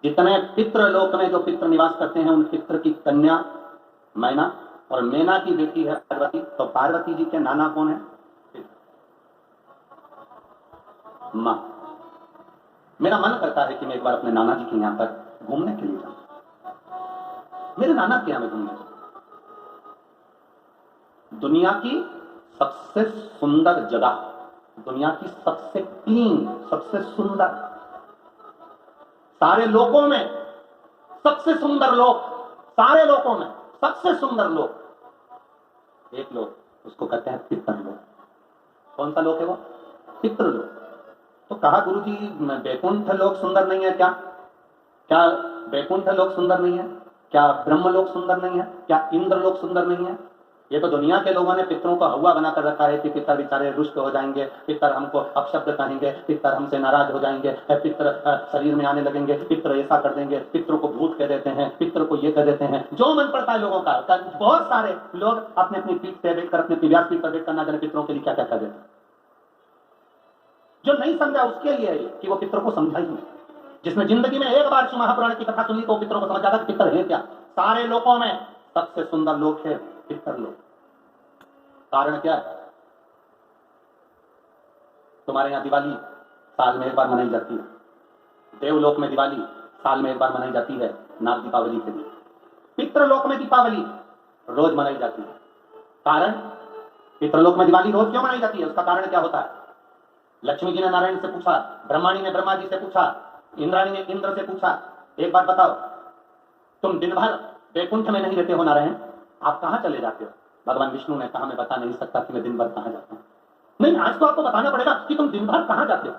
जितने पितृ लोक में जो पितृ निवास करते हैं उन पितृ की कन्या मैना और मैना की बेटी है पार्वती। तो पार्वती जी के नाना कौन है? मां। मेरा मन करता है कि मैं एक बार अपने नाना जी के यहां पर घूमने के लिए जाऊं, मेरे नाना के यहां में घूमने। दुनिया की सबसे सुंदर जगह, दुनिया की सबसे क्लीन, सबसे सुंदर, सारे लोकों में सबसे सुंदर लोक, सारे लोकों में सबसे सुंदर लोक, एक लोक, उसको कहते हैं पितृलोक। कौन सा लोक है वो? पितृलोक। तो कहा गुरुजी वैकुंठ लोक सुंदर नहीं है क्या? क्या वैकुंठ लोक सुंदर नहीं है? क्या ब्रह्म लोक सुंदर नहीं है? क्या इंद्र लोक सुंदर नहीं है? ये तो दुनिया के लोगों ने पितरों को हवा बनाकर रखा है कि पितर बेचारे रुष्ट हो जाएंगे, पितर हमको अपशब्द कहेंगे, पितर हमसे नाराज हो जाएंगे, पितर शरीर में आने लगेंगे, पितर ऐसा कर देंगे, पितरों को भूत कह देते हैं, पितर को ये कह देते हैं, जो मन पड़ता है लोगों का। बहुत सारे लोग अपने अपनी पीठ पे बैठकर, अपने व्यास पीठ पर बैठकर ना जाने पितरों के लिए क्या क्या कर देते हैं। जो नहीं समझा उसके लिए कि वो पितर को समझा ही नहीं। जिसने जिंदगी में एक बार शिव महापुराण की कथा सुनी तो पितरों को समझ जाता कि पितर है क्या। सारे लोकों में सबसे सुंदर लोक है पितरलोक। कारण क्या है? तुम्हारे यहां दिवाली साल में एक बार मनाई जाती है, देवलोक में दिवाली साल में एक बार मनाई जाती है, नाग दीपावली के दिन। पितृलोक में दीपावली रोज मनाई जाती है। कारण, पितृलोक में दिवाली रोज क्यों मनाई जाती है? उसका कारण क्या होता है? लक्ष्मी जी ने नारायण से पूछा, ब्रह्माणी ने ब्रह्मा जी से पूछा, इंद्राणी ने इंद्र से पूछा, एक बात बताओ, तुम दिन भर वैकुंठ में नहीं रहते हो नारायण, आप कहां चले जाते हो? भगवान विष्णु ने कहा मैं बता नहीं सकता कि मैं दिन भर कहां जाता हूं। नहीं, आज तो आपको बताना पड़ेगा कि तुम दिन भर कहां जाते हो,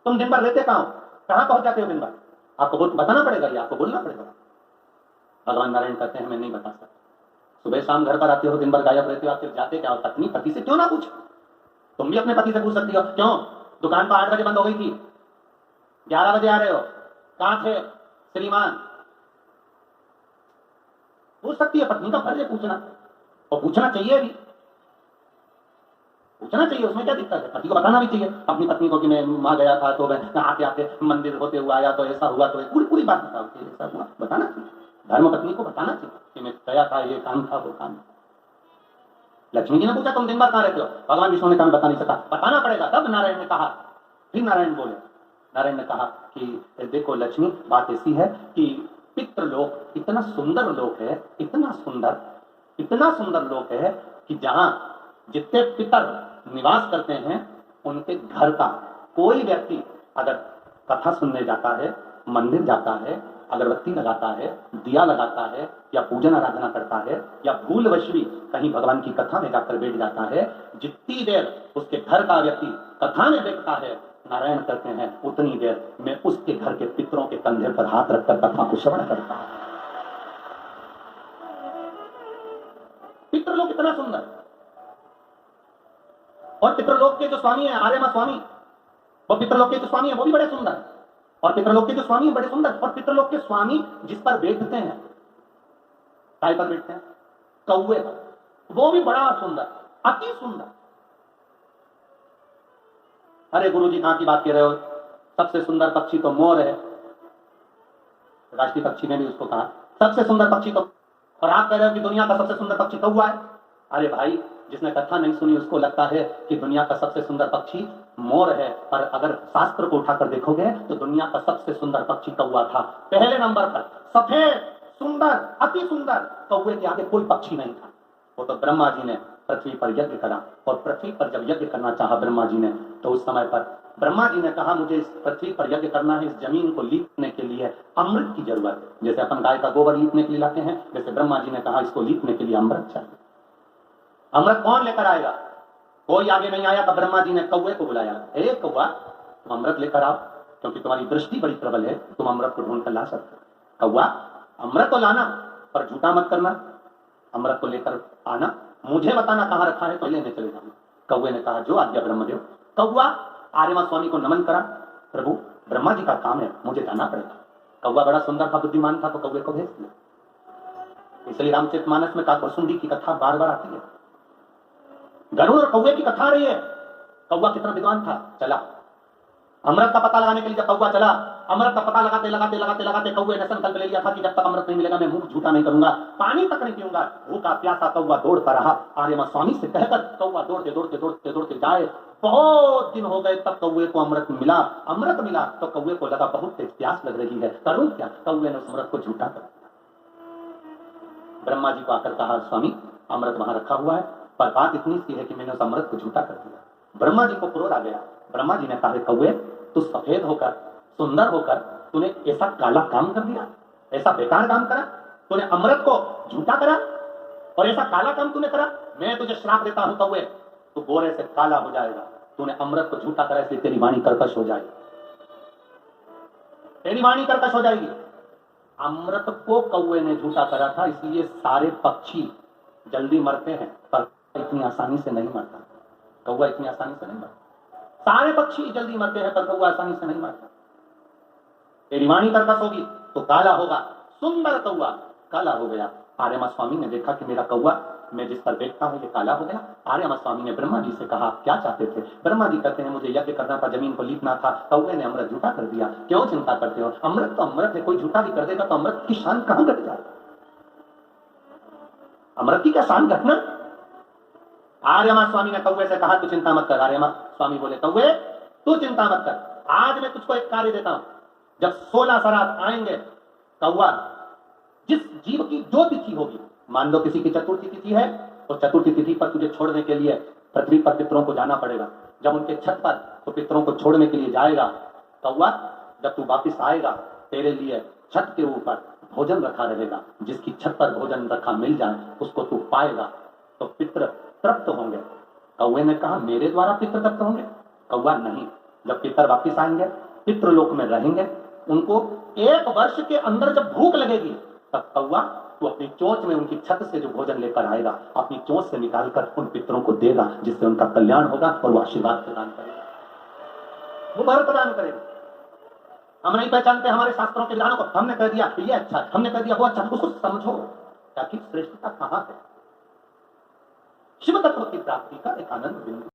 तुम दिन भर रहते कहां हो, कहां पहुंच जाते हो दिन भर, आपको बताना पड़ेगा, ये आपको बोलना पड़ेगा। भगवान नारायण कहते हैं मैं नहीं बता सकता। सुबह शाम घर पर आते हो, दिन भर गायब रहते हो, आप फिर जाते क्या हो? पत्नी पति से क्यों ना पूछो? तुम भी अपने पति से पूछ सकती हो, क्यों दुकान पर 8 बजे बंद हो गई थी, 11 बजे आ रहे हो, कहां थे श्रीमान? पूछ सकती है, पत्नी का फर्ज है पूछना, और पूछना चाहिए भी, पूछना चाहिए, उसमें क्या दिक्कत है? पति को बताना भी चाहिए अपनी पत्नी को कि मैं वहां गया था, तो मैं आते आते मंदिर होते हुए आया, तो ऐसा हुआ, तो पूरी पूरी बात बताओ, ऐसा हुआ, बताना चाहिए। धर्म पत्नी को बताना चाहिए कि मैं गया था, ये काम था, वो काम था। लक्ष्मी जी ने पूछा तुम दिन भर कहां रहते हो? भगवान विष्णु ने कहा बता नहीं सकता, बताना पड़ेगा। तब नारायण ने कहा, फिर नारायण बोले, नारायण ने कहा कि देखो लक्ष्मी, बात ऐसी है कि पितृलोक इतना सुंदर लोक है, इतना सुंदर लोक है कि जहां जितने पितर निवास करते हैं उनके घर का कोई व्यक्ति अगर कथा सुनने जाता है, मंदिर जाता है, अगरबत्ती लगाता है, दिया लगाता है, या पूजन आराधना करता है, या भूलवश भी कहीं भगवान की कथा में जाकर बैठ जाता है, जितनी देर उसके घर का व्यक्ति कथा में बैठता है, नारायण कहते हैं उतनी देर मैं उसके घर के पितरों के कंधे पर हाथ रखकर कथा को श्रवण करता हूं। पितृलोक इतना सुंदर, और पितृलोक के जो स्वामी है आर्यमा स्वामी, वो पितृलोक के जो स्वामी है वो भी बड़े सुंदर, और पितृलोक के जो स्वामी है बड़े सुंदर, और पितृलोक के स्वामी जिस पर बैठते हैं, काय पर बैठते हैं? कौवे पर, वो भी बड़ा सुंदर, अति सुंदर। अरे गुरुजी कहां की बात कर रहे हो? सबसे सुंदर पक्षी तो मोर है, राष्ट्रीय पक्षी ने भी उसको कहा सबसे सुंदर पक्षी तो, और आप कह रहे हो कि दुनिया का सबसे सुंदर पक्षी कौवा है। अरे भाई, जिसने कथा नहीं सुनी उसको लगता है कि दुनिया का सबसे सुंदर पक्षी मोर है, पर अगर शास्त्र को उठाकर देखोगे तो दुनिया का सबसे सुंदर पक्षी कौवा था। पहले नंबर पर सफेद, सुंदर, अति सुंदर, कौवे के आगे कोई पक्षी नहीं था। वो तो ब्रह्मा जी ने पृथ्वी पर यज्ञ करा, और पृथ्वी पर जब यज्ञ करना चाहा ब्रह्मा जी ने, तो उस समय पर ब्रह्मा जी ने कहा मुझे इस पृथ्वी पर यज्ञ करना है, इस जमीन को लीपने के लिए अमृत की जरूरत है। जैसे अपन गाय का गोबर लीपने के लिए लाते हैं, वैसे ब्रह्मा जी ने कहा इसको लीपने के लिए अमृत चाहिए। अमृत कौन लेकर आएगा? कोई आगे नहीं आया, तो ब्रह्मा जी ने कौवे को बुलाया, हे कौवा तुम अमृत लेकर आओ, क्योंकि तुम्हारी दृष्टि बड़ी प्रबल है, तुम अमृत को ढूंढ कर ला सकते हो। कौवा अमृत तो लाना, पर झूठा मत करना, अमृत को लेकर आना, मुझे बताना कहां रखा है तो लेने चले जाना। कौवे ने कहा जो आज्ञा ब्रह्मदेव। कौवा आर्यमा स्वामी को नमन करा, प्रभु ब्रह्मा जी का काम है, मुझे जाना पड़ेगा। कौवा बड़ा सुंदर था, बुद्धिमान था, तो कौवे को भेज दिया। इसलिए रामचरितमानस में काकभुसुंडी की कथा बार बार आती है। गरुड़ और कौवे की कथा आ रही है, कौवा कितना विद्वान था, चला अमृत का पता लगाने के लिए जब कौवा चला, अमृत का पता लगाते लगाते लगाते लगाते कौवे ने संकल्प ले लिया था कि जब तक अमृत नहीं मिलेगा मैं मुंह झूठा नहीं करूंगा, पानी तक नहीं पीऊंगा। भूखा प्यासा कौवा दौड़ता रहा। आर्यमा स्वामी से कहकर कौवा दौड़ते दौड़ते दौड़ते दौड़ते जाए। बहुत दिन हो गए तब कौवे को अमृत मिला। अमृत मिला तो कौवे को लगा बहुत तेज प्यास लग रही है, करूं क्या? कौवे ने उस अमृत को झूठा कर दिया। ब्रह्मा जी को आकर कहा, स्वामी अमृत वहां रखा हुआ है, पर बात इतनी सी है कि मैंने उस अमृत को झूठा कर दिया। ब्रह्मा जी को क्रोध आ गया। ब्रह्मा जी ने कहा, कौवे तू सफेद होकर सुंदर होकर तूने ऐसा काला काम कर दिया, ऐसा बेकार काम करा, तूने अमृत को झूठा करा और ऐसा काला काम तूने करा। मैं तुझे श्राप देता हूं कौवे, तू गोरे से काला हो जाएगा। तूने अमृत को झूठा करा इसलिए तेरी वाणी कर्कश हो जाएगी, तेरी वाणी कर्कश हो जाएगी। अमृत को कौवे ने झूठा करा था, इसलिए सारे पक्षी जल्दी मरते हैं पर इतनी आसानी से नहीं मरता। कौवा इतनी आसानी से नहीं मरता। सारे पक्षी जल्दी मरते हैं पर कौवा आसानी से नहीं मरता। तेरी वाणी कर्कश होगी तो काला होगा। सुंदर कौवा काला हो गया। आर्यमा स्वामी ने देखा कि मेरा कौवा मैं जिस पर देखता हूं ये काला हो गया। आर्यमा स्वामी ने ब्रह्मा जी से कहा, क्या चाहते थे? ब्रह्मा जी कहते हैं, मुझे यज्ञ करना था, जमीन को लीपना था, कौवे ने अमृत झूठा कर दिया। क्यों चिंता करते हो? अमृत तो अमृत है, कोई झूठा भी कर देगा तो अमृत की शान कहां घट जाएगी? अमृत की क्या शान घटना? आर्यमा स्वामी ने कौवे से कहा, तू चिंता मत कर। आर्यमा स्वामी बोले, कौवे तू चिंता मत कर, आज मैं तुझको एक कार्य देता हूं। जब 16 श्राद्ध आएंगे, कौवा जिस जीव की जो तिथि होगी, मान लो किसी की चतुर्थी तिथि है, तो चतुर्थी तिथि पर तुझे छोड़ने के लिए पृथ्वी पर पितरों को जाना पड़ेगा। जब उनके छत पर तो पितरों को छोड़ने के लिए जाएगा, कौवा जब तू वापिस आएगा तेरे लिए छत के ऊपर भोजन रखा रहेगा। जिसकी छत पर भोजन रखा मिल जाए उसको तू पाएगा तो पितृ तृप्त होंगे। कौवे ने कहा, मेरे द्वारा पितृ तृप्त होंगे? कौवा नहीं, जब पितर वापिस आएंगे पितृलोक में रहेंगे, उनको 1 वर्ष के अंदर जब भूख लगेगी तब कौवा तू अपनी चोंच में उनकी छत से जो भोजन लेकर आएगा, अपनी चोंच से निकालकर उन पितरों को देगा, जिससे उनका कल्याण होगा और वो आशीर्वाद प्रदान करेगा, वो वर प्रदान करेगा। हम नहीं पहचानते हमारे शास्त्रों के विधानों को, हमने कह दिया ये अच्छा, हमने कह दिया वो अच्छा, उसको समझो ताकि श्रेष्ठता कहां है। शिव तत्व की प्राप्ति का एक आनंद बिंदु।